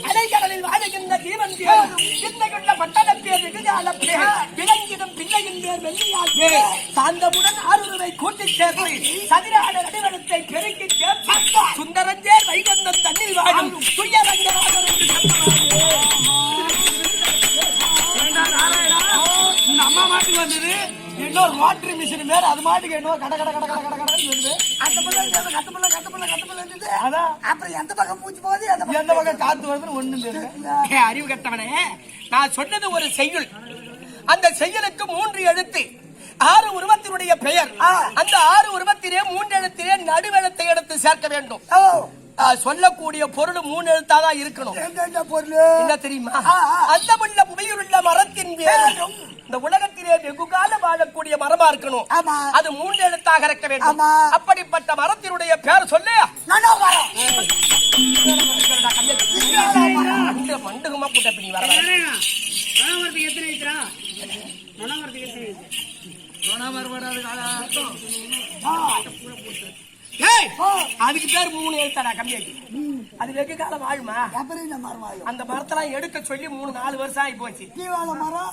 அலைகடலில் வாழ்கின்ற தீவன் இந்த பட்டணத்தில் வெகுகால பேர் விலங்கிடும் பிள்ளையின் பேர் வெள்ளியால் பேர் சாந்தமுடன் ஆறுருவை கூட்டி சேர்த்து சதிராட நடுவனத்தை பெருக்கி சேர்த்து சுந்தரஞ்சேர் வைகந்தம் தண்ணில் வாழும் துயரங்கராக அம்மா மாட்டுக்கு வந்தது இன்னொரு வாட்டர் மிஷின் வேற அது மாட்டுக்கு என்ன கட கட கட கட கட கடை அந்த பக்கம் கட்டப்பள்ள இருந்தது அதான் அப்புறம் எந்த பக்கம் பூச்சி போகுது எந்த பக்கம் காத்து வருதுன்னு ஒண்ணு தெரியல. அறிவு கட்டவனே, நான் சொன்னது ஒரு செய்யுள். அந்த செய்யுளுக்கு 3 எழுத்து 6 உருவத்தினுடைய பெயர். அந்த 6 உருவத்திலே 3 எழுத்திலே நடுவெழுத்தை எடுத்து சேர்க்க வேண்டும். சொல்லக்கூடிய பொருள் 3 எழுத்தாக இருக்கணும். என்ன தெரியுமா? அந்த உள்ள புவியுள்ள மரத்தின் பேரும் இந்த உலகத்திலே வெகுகால வாழக்கூடிய மரமா இருக்கணும். அது 3 எழுத்தாக இருக்க வேண்டும். அப்படிப்பட்ட மரத்தினுடைய பேர் சொல்லு. மண்டுகமா போட்ட பிடி வர அதுக்கு பேர் 3 எழுத்தாடா கம்மியாக்கி. அது வெகு காலம் வாழுமா? அந்த மரத்தெல்லாம் எடுக்க சொல்லி 3-4 வருஷம் ஆகி போச்சு.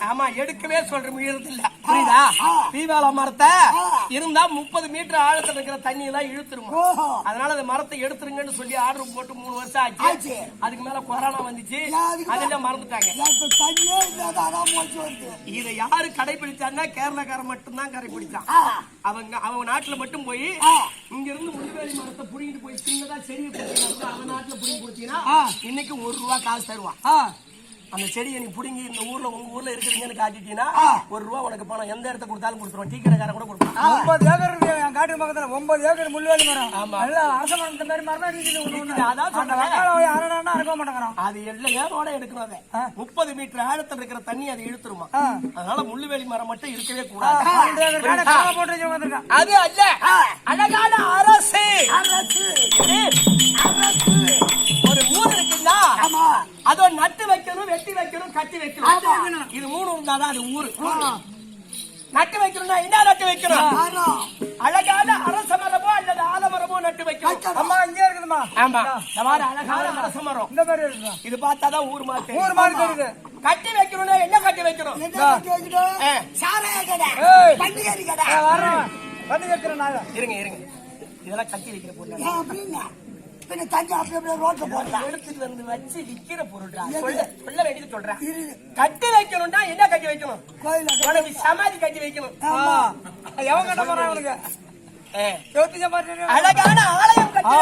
ஆமா, எடுக்கவே சொல்ற முயற்சி இல்ல. புரியுதா? தீவாள மரத்தை இருந்தா 30 மீட்டர் ஆழத்துல இருக்கிற தண்ணி எல்லாம் இழுத்துருமா. அதனால அந்த மரத்தை எடுத்துருங்கன்னு சொல்லி ஆர்டர் போட்டு 3 வருஷம் ஆச்சு. அதுக்கு மேல கொரோனா வந்துச்சு, அதெல்லாம் மறந்துட்டாங்க. இதை யாரு கடைபிடிச்சான்னா கேரளாக்காரன் மட்டும்தான் கடைபிடிச்சான். அவங்க நாட்டுல மட்டும் போய் இங்க இருந்து முள்ளுவேலி மரத்தை புடிங்கிட்டு போய் சின்னதா செடியை போட்டீங்கன்னா அவன் நாட்டுல புடிங்கி கொடுத்தீங்கன்னா இன்னைக்கு 1 ரூபா காசு தருவான். அந்த செடியை நீ புடுங்கி இந்த ஊர்ல உங்க ஊர்ல இருக்கிறீங்கன்னு காட்டிட்டீங்கன்னா 1 ரூபா உனக்கு பணம் எந்த இடத்த கொடுத்தாலும் கொடுத்துருவோம். டீ கடைக்காரன் கூட கொடுப்பான். 9 ஏக்கர் என் காட்டு பக்கத்துல 9 ஏக்கர் முள்ளுவேலி மரம். ஆமா, அரச மரம் இந்த மாதிரி மரம் இருக்குது. அதான் சொன்னேன், அறுக்க மாட்டேங்கிறோம். அது எல்லையோட எடுக்கணும். அதை 30 மீட்டர் ஆழத்துல இருக்கிற தண்ணி அதை இழுத்துருமா. அதனால முள்ளுவேலி மரம் மட்டும் இருக்கவே கூடாது. அது அல்ல, அழகான அரசு. ஒரு ஊர் இருக்குன்னா அதோ நட்டு வைக்கணும், வெட்டி வைக்கணும், கட்டி வைக்கணும். இது 3 இருந்தாதான் அது ஊரு. நட்டு வைக்கணும்னா என்ன நட்டு வைக்கணும்? அழகான அரச மரமோ அல்லது ஆலமரமோ நட்டு வைக்கணும். அம்மா இங்கே இருக்குதுமா. ஆமா, அழகான அரச மரம் இந்த மாதிரி இருக்கு. இது பார்த்தாதான் ஊர் மாதிரி. ஊர் மாதிரி தெரியுது. கட்டி வைக்கணும்னா என்ன கட்டி வைக்கணும்? இருங்க, இதெல்லாம் கட்டி வைக்கிற பொருள். எடுத்துட்டு வந்து வச்சு விக்கிற பொருள் சொல்ல வேண்டியது சொல்றேன். கட்டி வைக்கணும்னா என்ன கட்டி வைக்கணும்? சமாதி கட்டி வைக்கணும். எவன் கட்ட போறான் அவனுக்கு? அழகான ஆலயம் கட்டி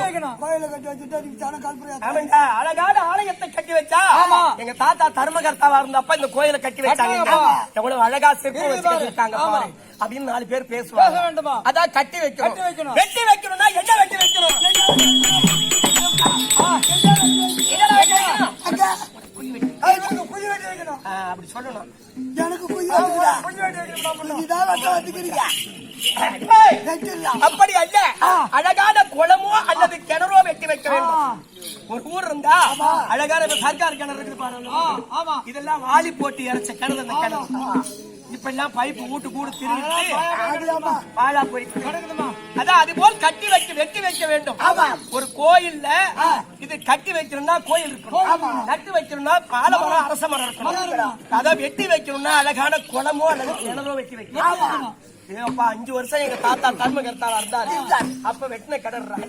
வைக்கணும். அழகான ஆலயத்தை கட்டி வச்சா எங்க தாத்தா தர்மகர்த்தாவா இருந்தப்ப இந்த கோயிலை கட்டி வச்சாங்க. எவ்வளவு அழகா சிற்பம் வச்சிருக்காங்க அப்படின்னு 4 பேர் பேசுவாங்க. அதான் கட்டி வைக்கணும். வெட்டி வைக்கணும்னா என்ன வெட்டி வைக்கணும்? அப்படி சொல்லணும். அப்படி அல்ல, அழகான குளமோ அல்லது கிணறோ வெட்டி வைக்க வேண்டும். ஒரு ஊர் இருந்தா அழகான சர்க்கார் கிணறு இருக்குது பாருங்க. இதெல்லாம் வாலி போட்டு இறைச்ச கிணறு. அந்த கிணறு இப்ப எல்லாம் பைப்பு வீட்டு கூட திருவிட்டு பாழா போயிட்டு. அதான் அது போல் கட்டி வைக்க வெட்டி வைக்க வேண்டும். ஒரு கோயில்ல இது கட்டி வைக்கணும்னா கோயில் இருக்கணும், நட்டு வைக்கணும்னா ஆலமரம் அரச மரம் இருக்கணும். அதான் வெட்டி வைக்கணும்னா அழகான குளமோ அல்லது கிணறோ வெட்டி வைக்கணும். 5 வருஷம் எங்க தாத்தா தர்மகர்த்தாவா இருந்தாரு. அப்ப வெட்டின கிணறு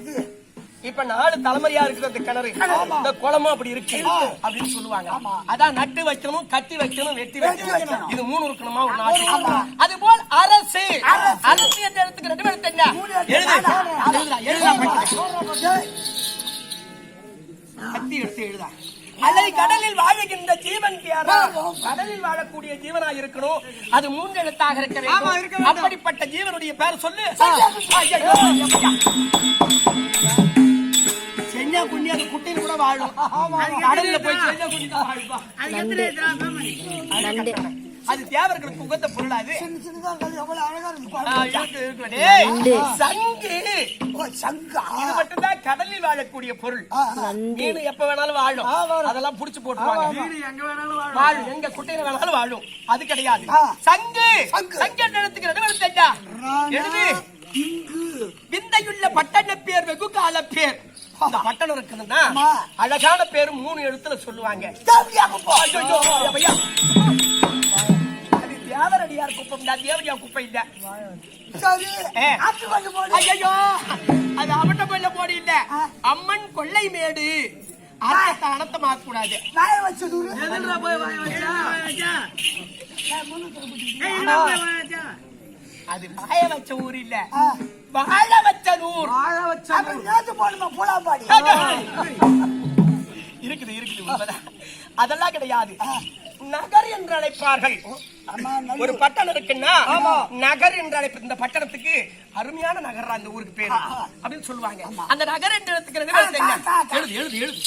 இப்ப 4 தலைமுறையா இருக்குது அந்த கிணறு. இந்த குளமும் அப்படி இருக்கு அப்படின்னு சொல்லுவாங்க. அதான் நட்டு வைக்கணும், கட்டி வைக்கணும், வெட்டி வைக்கணும். இது 3 இருக்கணுமா ஒரு நாட்டு. அது போல் அரசு. அரசு என்ற இடத்துக்கு 2 எழுத்து என்ன? கட்டி எடுத்து எழுதா. அதை கடலில் வாழுகின்ற ஜீவன் யாரா? கடலில் வாழக்கூடிய ஜீவனா இருக்கணும். அது 3 எழுத்தாக இருக்க வேண்டும். அப்படிப்பட்ட ஜீவனுடைய பேர் சொல்லு. செஞ்சா குண்ணி அது குட்டையில் கூட வாழும். கடல்ல போய் செஞ்சா குண்ணி தான் வாழுப்பா. அது தேவர்களுக்கு உகந்த பொருள். அது சங்கு. இது மட்டும்தான் கடலில் வாழக்கூடிய பொருள். மீன் எப்ப வேணாலும் வாழும். அதெல்லாம் புடிச்சு போட்டுருவாங்க. வாழும், எங்க குட்டையில வேணாலும் வாழும். அது கிடையாது. சங்கு. சங்கு இடத்துக்கு 2 எழுத்து. எழுது. விந்தையுள்ள பட்டண பேர் வெகு கால பேர். இந்த பட்டணம் இருக்குதுன்னா அழகான பேரு 3 எழுத்துல சொல்லுவாங்க. தேவரடியார் குப்பம் தான், தேவடியா குப்பை இல்ல. சரி ஏ. ஆத்து கொண்டு போடு. ஐயோ அது அவட்ட கொள்ள போடி இல்ல, அம்மன் கொள்ளை மேடு. அர்த்தத்தை அனர்த்தமாக்க கூடாது. வாய வச்சு நூறு. அது வாய வச்ச ஊர் இல்ல, வாழ வச்ச ஊர். அப்புறம் நேத்து போடுமா புலாம்பாடி. இருக்குது இருக்குது உண்மைதான். அதெல்லாம் கிடையாது. நகர் என்று அழைப்பார்கள். ஒரு பட்டணம் இருக்குன்னா நகர் என்று அழைப்பு. இந்த பட்டணத்துக்கு அருமையான நகர் அந்த ஊருக்கு பேரு அப்படின்னு சொல்லுவாங்க. அந்த நகர் என்று எழுது எழுது எழுது.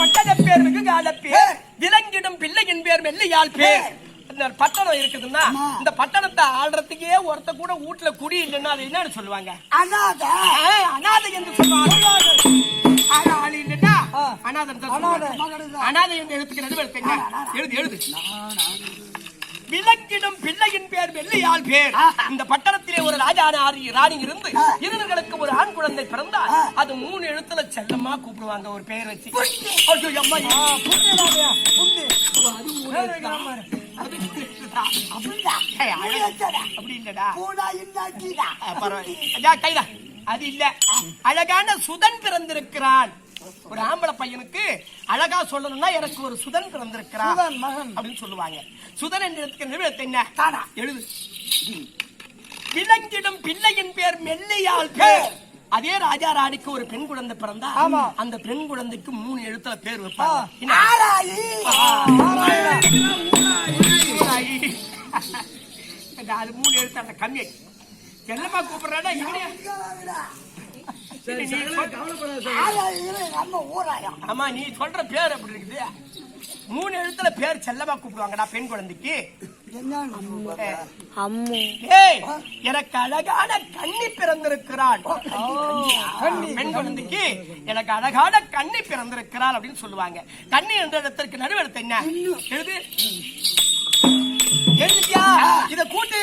பட்டண பேர் மிகு கால பேர், விலங்கிடும் பிள்ளையின் பேர் மெல்லியால் பேர். இந்த பட்டணம் இருக்குதுன்னா இந்த பட்டணத்தை ஆள்றதுக்கே ஒருத்த கூட வீட்டுல குடி இல்லைன்னா அது என்னன்னு சொல்லுவாங்க? அனாதை. அனாதை என்று சொல்லுவாங்க. ஆள் இல்லைன்னா அனாதை என்று எழுத்துக்கிறது. எழுது எழுது. விலங்கிடும் பிள்ளையின் பேர் வெள்ளையால் பேர். இந்த பட்டணத்திலே ஒரு ராஜா ராணி இருந்து இருவர்களுக்கு ஒரு ஆண் குழந்தை பிறந்தால் அது 3 எழுத்துல செல்லமா கூப்பிடுவாங்க ஒரு பெயர் வச்சு. அப்படி இல்லடா, கைதா அது இல்ல. அழகான சுதன் பிறந்திருக்கிறான். ஒரு ஆம்பளை பையனுக்கு அழகா சொல்லணும்னா எனக்கு ஒரு சுதன் பிறந்திருக்கிறான் அப்படின்னு சொல்லுவாங்க. சுதன் என்று என்ன எழுது. விலங்கிடும் பிள்ளையின் பேர் மெல்லியால் பேர். அதே ராஜா ராணிக்கு ஒரு பெண் குழந்தை பிறந்தா அந்த பெண் குழந்தைக்கு 3 எழுத்துல பேர் வைப்பாங்க. அது 3 எழுத்து அந்த கம்மி செல்லமா கூப்பிடுறாடா. ஆமா நீ சொல்ற பேர் அப்படி இருக்குது. 3 எழுத்துல பேர் செல்லமா கூப்பிடுவாங்கடா பெண் குழந்தைக்கு. எனக்கு அழகான கன்னி பிறந்திருக்கிறாள். பெண் குழந்தைக்கு எனக்கு அழகான கன்னி பிறந்திருக்கிறாள் அப்படின்னு சொல்லுவாங்க. கன்னி என்ற இடத்திற்கு நடுவெடுத்து என்ன எழுது. எழுதியா இத கூட்டு.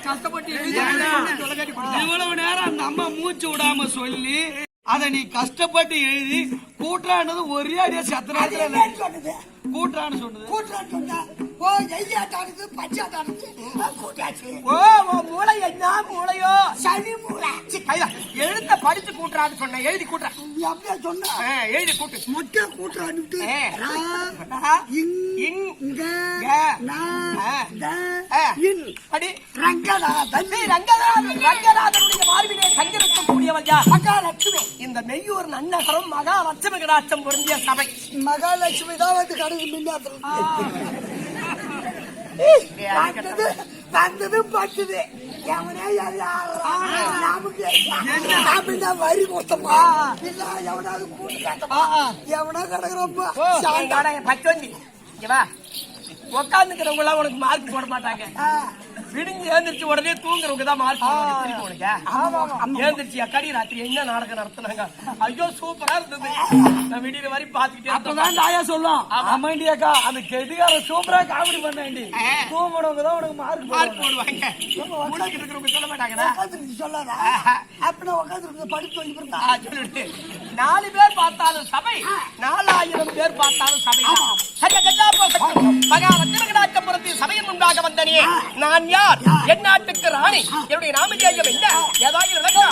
கஷ்டப்பட்டு இவ்வளவு நேரம் அந்த அம்மா மூச்சு விடாம சொல்லி அத நீ கஷ்டப்பட்டு எழுதி கூட்டுறான்னு ஒரே அடியா சத்திராது. கூட்டுறான்னு சொன்னது மூளை என்ன மூளையோ சனி மூளை. எழுத்த படிச்சு கூட்டுறான்னு சொன்ன. எழுதி கூட்டுற சொன்ன. எழுதி கூட்டு மொட்டை கூட்டுறான்னு இந்த மெய்யூர் நன்னகரம் மகாலட்சுமி கடாட்சம் பொருந்திய சபை. மகாலட்சுமி தான் வந்து கடவுள் வந்தது பட்டுது. வரி மொத்தமா இல்ல எவனாவது கூட்டு காட்டமா எவனா கிடக்குறப்ப பச்சோந்தி உக்காந்துக்கிறவங்க எல்லாம் உனக்கு மார்க் போட மாட்டாங்க. விடிஞ்சு ஏந்திரிச்சு உடனே தூங்குறவங்க தான் மார்க் உனக்கு. ஏந்திரிச்சு அக்காடி ராத்திரி என்ன நாடகம் நடத்தினாங்க. ஐயோ சூப்பரா இருந்தது. நான் விடிய வரை பாத்துக்கிட்டே அப்பதான் தாயா சொல்லும். ஆமாண்டியாக்கா அந்த கெடுகார சூப்பரா காமெடி பண்ணாண்டி. தூங்குறவங்க தான் உனக்கு மார்க் போடுவாங்க. உனக்கு இருக்கிறவங்க சொல்ல மாட்டாங்கடா. சொல்லாத அப்ப உட்காந்து படிப்பு சொல்லிட்டு 4 பேர் பார்த்தாலும் சபை, 4000 பேர் பார்த்தாலும் சபை. மகாலட்சுமி சபையின் முன்பாக வந்தனே நான் யார்? என் நாட்டுக்கு ராணி. என்னுடைய நாமதேயம் என்ன? ஏதாவது நடக்கா?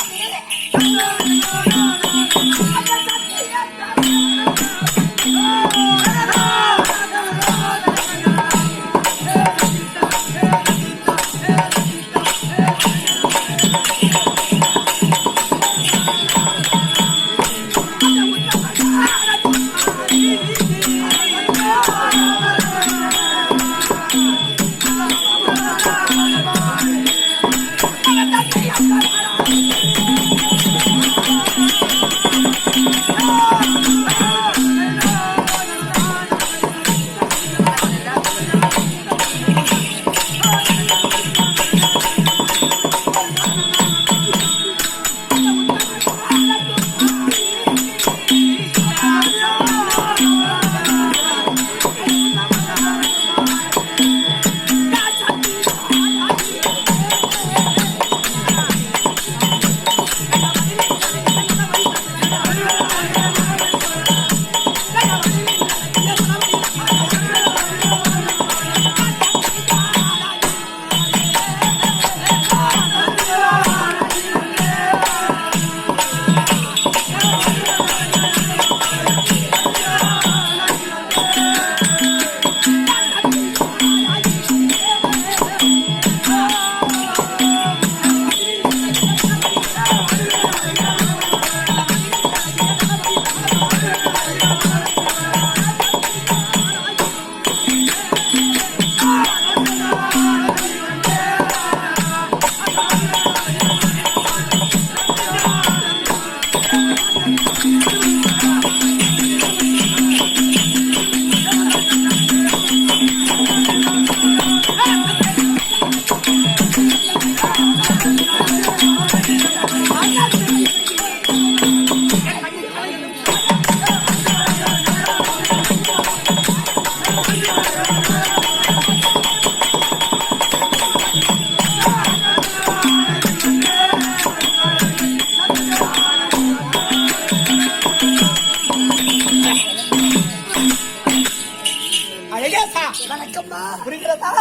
புரிகிறதா?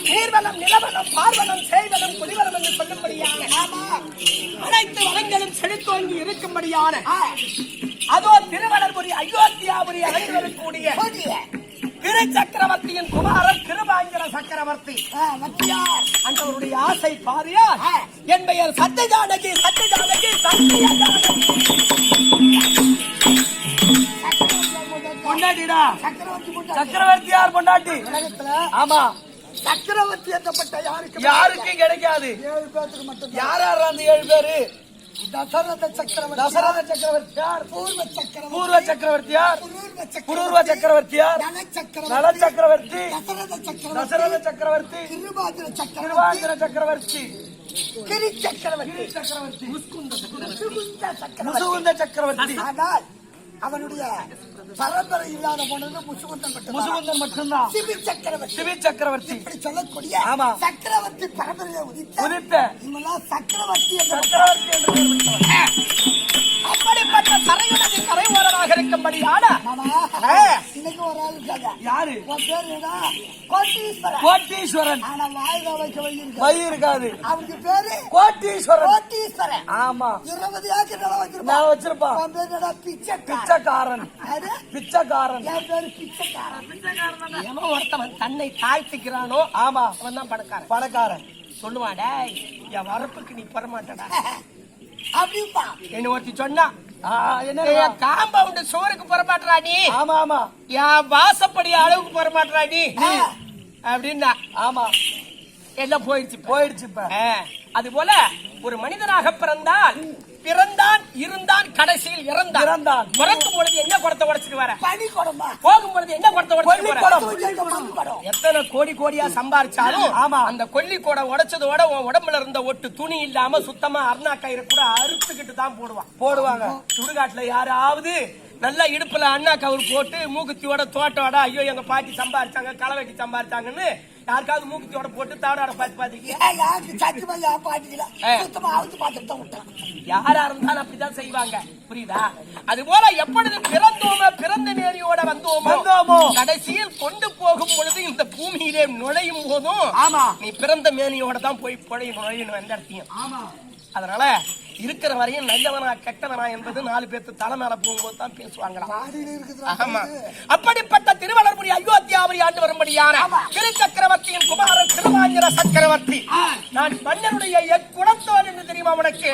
நீர்வளம், நிலவளம், பார்வளம், செய்வளம், குடிவளம் என்று சொல்லும்படியான அனைத்து வளங்களும் செழித்தோங்கி இருக்கும்படியான அதோ திருவளர்புரி அயோத்தியாபுரி அழைத்து வரக்கூடிய திரு சக்கரவர்த்தியின் குமாரன் கிருபாஞ்சல சக்கரவர்த்தி அந்தவருடைய ஆசை பாரியார் என் பெயர் சத்யஜானகி, சத்யஜானகி, பொண்டாட்டிடா. சக்கரவர்த்தியார் பொண்டாட்டி. ஆமா, சக்கரவர்த்தி ஏற்றப்பட்ட யாருக்கும் கிடைக்காது. 7 பேருக்கு மட்டும். யார் யார் அந்த 7 பேரு? தசரத சக்கரவர்த்தியார், பூர்வ சக்கரவர்த்தியார், புரூர்வ சக்கரவர்த்தியார், நல சக்கரவர்த்தி, தசரத சக்கரவர்த்தி, கிருபாஞ்சல சக்கரவர்த்தி, முசுகுந்த சக்கரவர்த்தி. ஆனால் அவனுடைய பரம்பரை இல்லாத போனது முசுகுந்தன் மட்டும்தான். சிவி சக்கரவர்த்தி இப்படி சொல்லக்கூடிய சக்கரவர்த்தி பரம்பரையை உதித்த இவெல்லாம் சக்கரவர்த்தி அப்படிப்பட்ட தரையுடைய கரையோரராக இருக்கும்படியான இன்னைக்கு ஒரு ஆள் இருக்காங்க. யாரு? கோட்டீஸ்வரன். ஆனா வாய்கா வைக்க வழி இருக்காது. அவருக்கு பேரு கோட்டீஸ்வரன். ஆமா, 20 ஏக்கர் நிலம் வச்சிருப்பான். அவன் பேரு பிச்சைக்காரன். பிச்சைக்காரன். என் பேரு பிச்சைக்காரன். எவன் ஒருத்தவன் தன்னை தாழ்த்திக்கிறானோ ஆமா அவன் தான் பணக்காரன். சொல்லுவாடா, என் வரப்புக்கு நீ வரமாட்டடா அப்படிப்பா என்ன ஒருத்தி சொன்னா. காம்பவுண்ட் சோருக்கு போறமாட்டா நீ. ஆமா ஆமா, என் வாசப்படி அளவுக்கு போறமாட்டா நீ அப்படின்னா. ஆமா, எல்லாம் போயிடுச்சு. அது போல ஒரு மனிதனாக பிறந்தான், இருந்தான், கடைசியில் இறந்தான். பிறக்கும் பொழுது என்ன குடத்தை உடைச்சிட்டு வர, போகும் பொழுது என்ன குடத்தை உடைச்சிட்டு. எத்தனை கோடியா சம்பாரிச்சாலும் அந்த கொல்லி கூட உடைச்சதோட உன் உடம்புல இருந்த ஒட்டு துணி இல்லாம சுத்தமா அருணா கயிறு கூட அறுத்துக்கிட்டு தான் போடுவாங்க. சுடுகாட்டுல யாராவது நல்லா இடுப்புல அண்ணா கவுர் போட்டு மூக்குத்தியோட தோட்டோட ஐயோ எங்க பாட்டி சம்பாரிச்சாங்க, களை வெட்டி சம்பாரிச்சாங்கன்னு யாருக்காவது மூக்குத்தியோட போட்டு தாடோட பாத்தீங்க. யாரா இருந்தாலும் அப்படிதான் செய்வாங்க. புரியுதா? அது போல எப்பொழுது பிறந்த நேரியோட வந்தோமோ கடைசியில் கொண்டு போகும் பொழுது இந்த பூமியிலே நுழையும் போதும் நீ பிறந்த மேனியோட தான் போய் நுழையணும் எந்த இடத்தையும். அதனால இருக்கிற வரையும் நல்லவனா கெட்டவனா என்பது 4 பேருக்கு தலை மேல போகும்போது தான் பேசுவாங்களாம். ஆமா, அப்படிப்பட்ட திருவளர்புரி அயோத்தியாபுரி ஆண்டு வரும்படியான திரு சக்கரவர்த்தியின் குமாரன் கிருபாஞ்சல சக்கரவர்த்தி. நான் மன்னனுடைய எக்குடத்தோன் என்று தெரியுமா உனக்கு?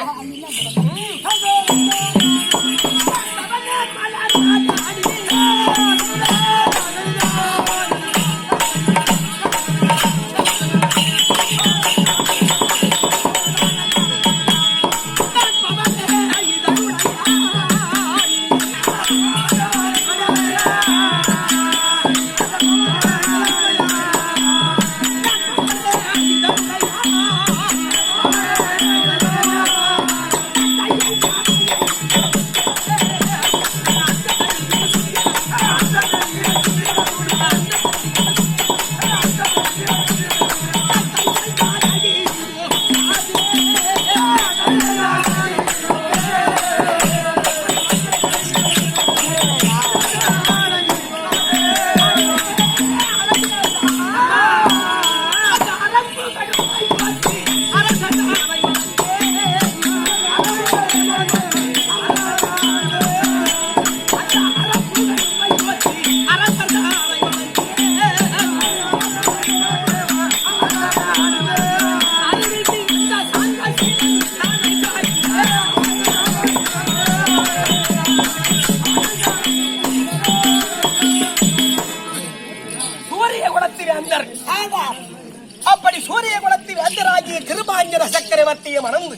அப்படி சூரிய குலத்தில் வேந்தராகிய கிருபாஞ்சல சக்கரவர்த்தியை மணந்து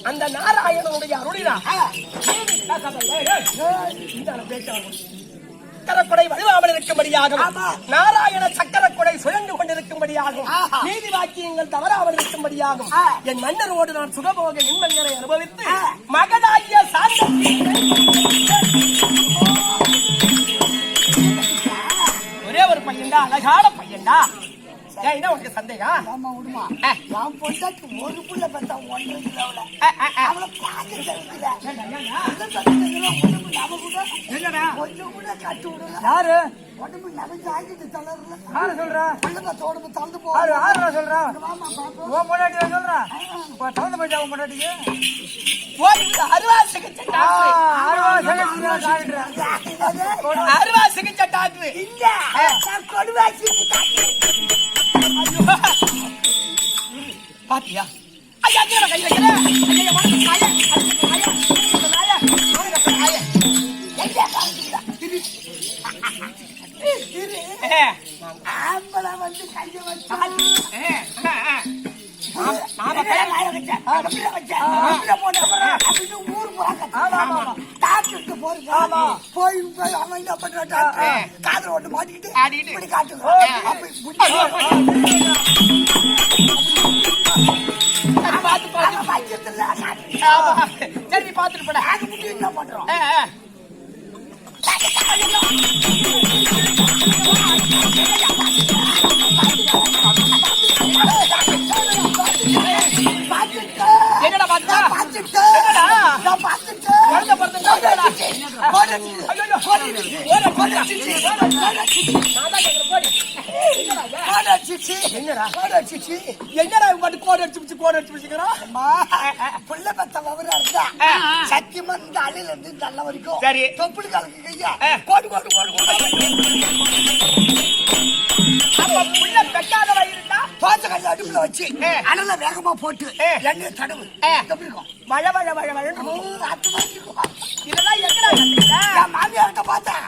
அந்த நாராயணனுடைய அருளினா சக்கரக்குடை வலுவாமல் இருக்கும்படியாகவும் நாராயண சக்கரக்குடை சுழன்று கொண்டிருக்கும்படியாகவும் நீதி வாக்கியங்கள் தவறாமல் இருக்கும்படியாகவும் என் மன்னரோடு நான் சுகபோக இன்பங்களை அனுபவித்து மகனாகிய ஒரே ஒரு பையன்டா, அழகான பையன்டா. என்ன உனக்கு சந்தேகம்? ஒரு புள்ள பார்த்தா 1.5 கிலோல அவளை பாக்க கொஞ்சம் கூட கட்டு விடல. யாரு? உடம்பு நிறைஞ்சு ஆகிட்டு தளர்ல யாரு சொல்றா உடம்பு தளர்ந்து ஆறு சொல்றா உன் பொண்டாட்டி சொல்றா தகுந்த போயிட்டா உன் பொண்டாட்டிக்கு அறுவா சிகிச்சை அறுவா சிகிச்சை டாக்டர் இல்ல கொடுவாசி பாத்தியா ஐயா கை வைக்கிறேன் ஆம்பளை வந்து கைய வச்சா போய் அவன் என்ன பண்ற காதல ஒட்டு மாட்டிக்கிட்டு காட்டு சரி பாத்துட்டு போட என்ன பண்றோம் என்னடா பாத்தா என்னடா பாட்டு கோடு அடிச்சு கோடு புள்ள பத்த விவரம் இருந்தா சத்தியமா இந்த அலையில இருந்து நல்ல வரைக்கும் சரி தொப்புள் கலக்கு கையா கோடு கோடு கோடு புள்ள பெட்டாத வயிறுண்டா தோசை கல்ல அடுப்புல வச்சு அனல வேகமா போட்டு எண்ணெய் தடவு எப்படி இருக்கும் மழை மழை மழை மழை அத்து மாதிரி இருக்கும் இதெல்லாம் எங்கடா கத்துக்கிட்ட என் மாமியார்கிட்ட பார்த்தேன்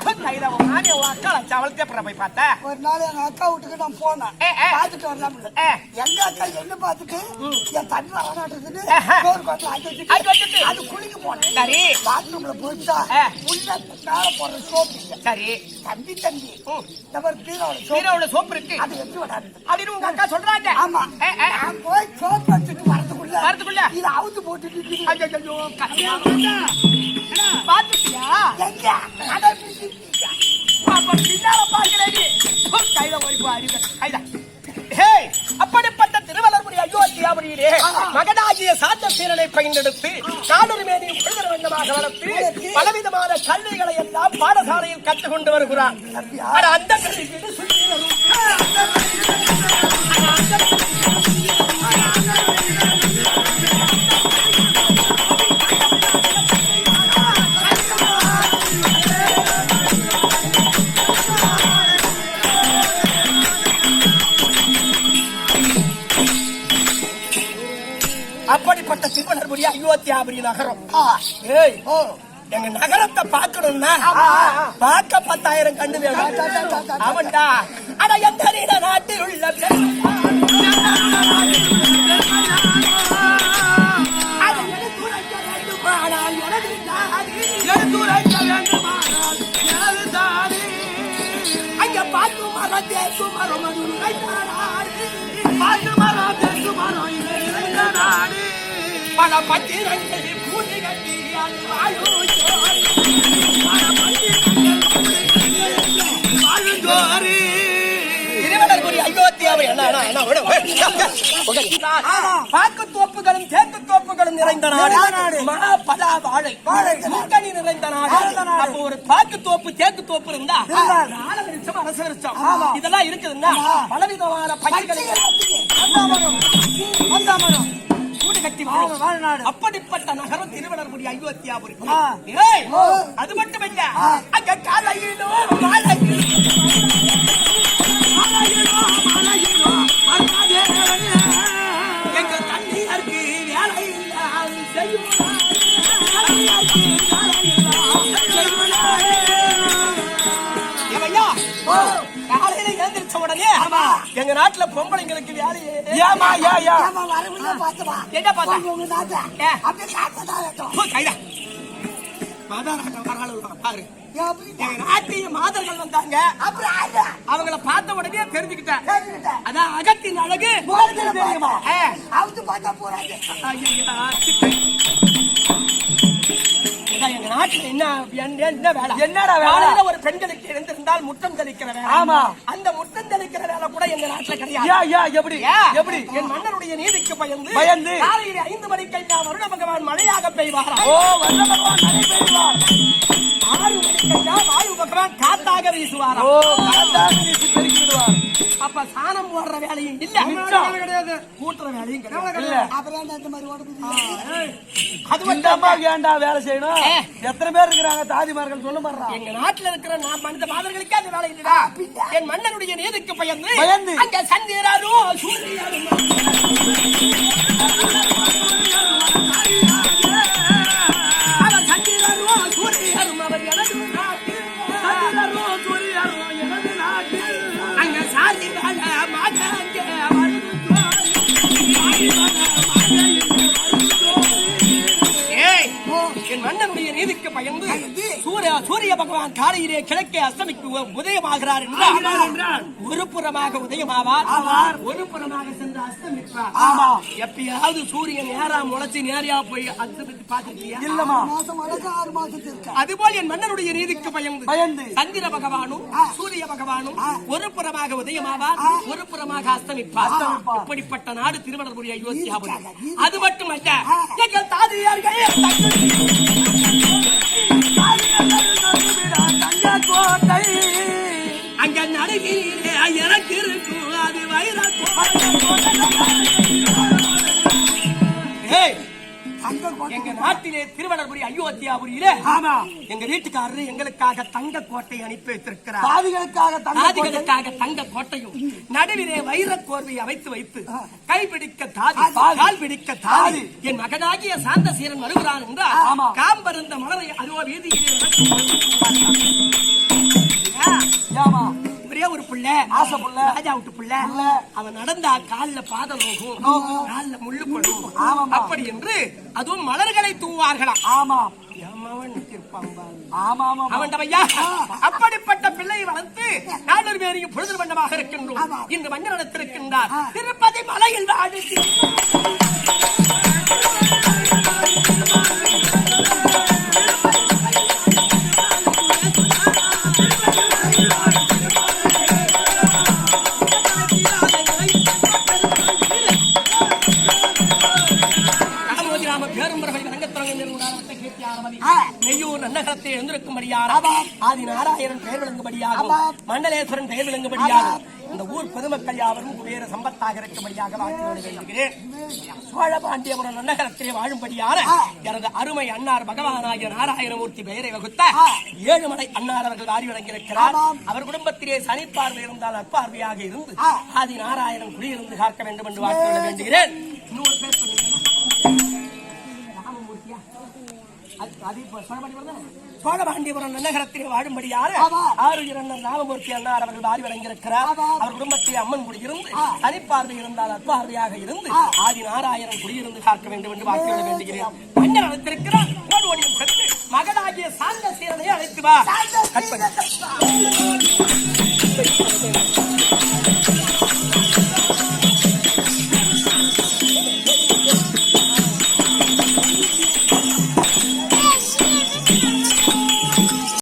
நானே உன் அக்கா சவளத்தே போய் பார்த்தேன் ஒரு நாள் எங்க அக்கா வீட்டுக்கு நான் போனேன் பாத்துட்டு வரலாம் எங்க அக்கா என்ன பாத்துட்டு என் தண்ணி வராட்டுன்னு சோறு கொண்டு ஆக்கி வச்சுட்டு அது குளிக்க போனேன் சரி பாத்ரூம்ல போயிட்டா உள்ள மேல போடுற சோப்பு சரி தம்பி தம்பி நம்ம பீரோட சோப்பு இருக்கு அது எடுத்து விடாது அப்படின்னு உங்க அக்கா சொல்றாங்க ஆமா நான் போய் சோப்பு எடுத்துட்டு வரதுக்குள்ள இது அவுத்து போட்டுட்டு பாத்துட்டியா எங்க அதை பின்னால பாக்குறேன் கையில ஓடிப்போ அறிவு கைதா அப்படிப்பட்ட திருவள்ளூர் அயோத்தியாபுரியிலே மகனாகிய சாத்த சீரனை பகிர்ந்தெடுத்து காலூர் மேனியும் புழுதர் வண்ணமாக வளர்த்து பலவிதமான கல்விகளை எல்லாம் பாடசாலையில் கற்றுக்கொண்டு வருகிறான். அந்த கல்விக்கு அப்படிப்பட்ட திருவள்ளூர் அயோத்தியாபுரி நகரம். எங்க நகரத்தை பார்க்கணும்னா பார்க்க 10,000 கண்டு வேணும். அவன்டா அட எந்த நாட்டில் உள்ள அங்க பார்த்து மரம் தேக்கு மரம் பல பத்திரங்கள் பூஜை கட்டி பாக்கு தோப்புகளும் தேக்கு தோப்புகளும் நிறைந்த நாடு. பலா வாழை முக்கணி நிறைந்த நாடு. அப்போ ஒரு பாக்கு தோப்பு தேக்கு தோப்பு இருந்தா விருட்சம் அரச விருட்சம் இதெல்லாம் இருக்குதுன்னா பலவிதமான பயிர்களை கூடு கட்டி வாழ்நாடு. அப்படிப்பட்ட நகரம் திருவள்ளூர் அயோத்தியாபுரி. அது மட்டுமல்ல அங்க காலையிலோ எங்க தண்ணீருக்கு வேலை காலையில எழுந்திரிச்ச உடனே எங்க நாட்டுல பொம்பளைங்களுக்கு வேலையே என்ன பார்த்தா பாரு நாட்டிய மாதர்கள் வந்தாங்க. அவங்கள பார்த்த உடனே தெரிஞ்சுக்கிட்டேன். அதான் அகத்தின் அழகு தெரியுமா? எங்க நாட்டுல என்ன வேலை? என்னடா வேலை? ஒரு பெண்களுக்கு இருந்திருந்தால் முற்றம் தெளிக்கிற வேலை. ஆமா, அந்த முற்றம் தெளிக்கிற வேலை கூட எங்க நாட்டுல கிடையாது. எப்படி என் மன்னருடைய நீதிக்கு பயந்து காலையில் 5 மணிக்கு எல்லாம் வருட பகவான் மழையாக பெய்வாரா? 6 மணிக்கு வாயு பகவான் பகவான் காத்தாக வீசுவார். அப்ப சாணம் போடுற வேலையும் இல்ல, கிடையாது, கூட்டுற வேலையும் கிடையாது. அப்புறம் இந்த மாதிரி ஓடுது. அது மட்டும் ஏன்டா வேலை செய்யணும்? எத்தனை பேர் இருக்கிறாங்க தாதிமார்கள் சொல்ல மாட்டா? எங்க நாட்டுல இருக்கிற நான் மனித மாதர்களுக்கு அந்த வேலை இல்லடா. என் மன்னனுடைய நீதிக்கு பயந்து அங்க சந்திராரும் சூரியரும் அவர் சந்திராரும் சூரியரும் அவர் எனது நாட்டில் சந்திராரும் சூரியரும் எனது நாட்டில் அங்க சாதி வாழ மாட்டாங்க என் மன்னனுடைய நீதிக்கு பயந்து சூரிய பகவான் காலையிலே கிழக்கே அஸ்தமிக்கு உதயமாகிறார் என்றால் ஒரு புறமாக உதயமாவார், ஒரு புறமாக சென்று அஸ்தமிப்பார். எப்பயாவது சூரியன் நேரா முளைச்சு நேரியா போய் அஸ்தமித்து பார்த்திருக்கியா? இல்லமா. 6 மாசத்துக்கு. அதுபோல் என் மன்னனுடைய நீதிக்கு பயந்து சந்திர பகவானும் சூரிய பகவானும் ஒரு புறமாக உதயமாவார், ஒரு புறமாக அஸ்தமிப்பார். இப்படிப்பட்ட நாடு திருவண்ணாமலை அயோத்தியாபுரம். அது மட்டுமல்ல, எங்கள் தாதியார்கள் கோட்டை அங்க நடுகிறே எனக்கு இருக்கும் அது வைர எங்க நாட்டிலே திருவண்ணாமலை அயோத்தியாபுரியிலே எங்க வீட்டுக்காரரு எங்களுக்காக தங்க கோட்டை அனுப்பி வைத்திருக்கிறார். தாதிகளுக்காக தங்க கோட்டையும் நடுவிலே வைர கோர்வையை வைத்து கைப்பிடிக்க தாதி, கால் பிடிக்க தாதி. என் மகனாகிய சாந்த சீரன் வருகிறான் என்றால் காம்பருந்த மலரை அதுவோ வீதியிலே ஒரே ஒரு பிள்ளை, ஆசை புள்ள, ராஜா விட்டு பிள்ளை. அவன் நடந்தா கால்ல பாத நோகும், கால்ல முள்ளு படும். அப்படி என்று அதுவும் மலர்களை தூவார்களாம். அப்படிப்பட்ட பிள்ளையை வளர்த்து 4 பேரையும் பொழுது வண்ணமாக இருக்கின்றோம். இந்த மன்னர் நடத்திருக்கின்றார் திருப்பதி மலையில் வாடி நெய்யூர் நன்னகரத்தை எழுந்திருக்கும்படியாக ஆதி நாராயணன் பெயர் விளங்கும்படியாகும், மண்டலேஸ்வரன் பெயர் விளங்கும்படியாகும் இந்த ஊர் பொதுமக்கள் யாவரும் குபேர சம்பத்தாக இருக்கும்படியாக வாழ்த்து வேண்டுகிறேன். சோழ பாண்டியபுரம் நன்னகரத்திலே வாழும்படியான எனது அருமை அன்னார் பகவானாகிய நாராயணமூர்த்தி பெயரை வகுத்த 7 மலை அன்னார் அவர்கள் வாரி வழங்கியிருக்கிறார். அவர் குடும்பத்திலே சனிப்பார்வை இருந்தால் அற்பார்வையாக இருந்து ஆதி நாராயணன் குடியிருந்து காக்க வேண்டும் என்று வாழ்த்து வேண்டுகிறேன். இன்னொரு பேர் சோழபாண்டியபுரம் நன்னகரத்திலே வாழும்படியான ஆறுயிரண்ணர் ராமமூர்த்தி அன்னார் அவர்கள் வாரி வழங்கியிருக்கிறார். அவர் குடும்பத்திலே அம்மன் குடியிருந்து தனிப்பார்வை இருந்தால் அற்பார்வையாக இருந்து ஆதி நாராயணன் குடியிருந்து காக்க வேண்டும் என்று வாக்கிட வேண்டுகிறேன். மன்னர் அழைத்திருக்கிறார். ஓடியும் சென்று மகனாகிய சாந்த சீரனை அழைத்து வா.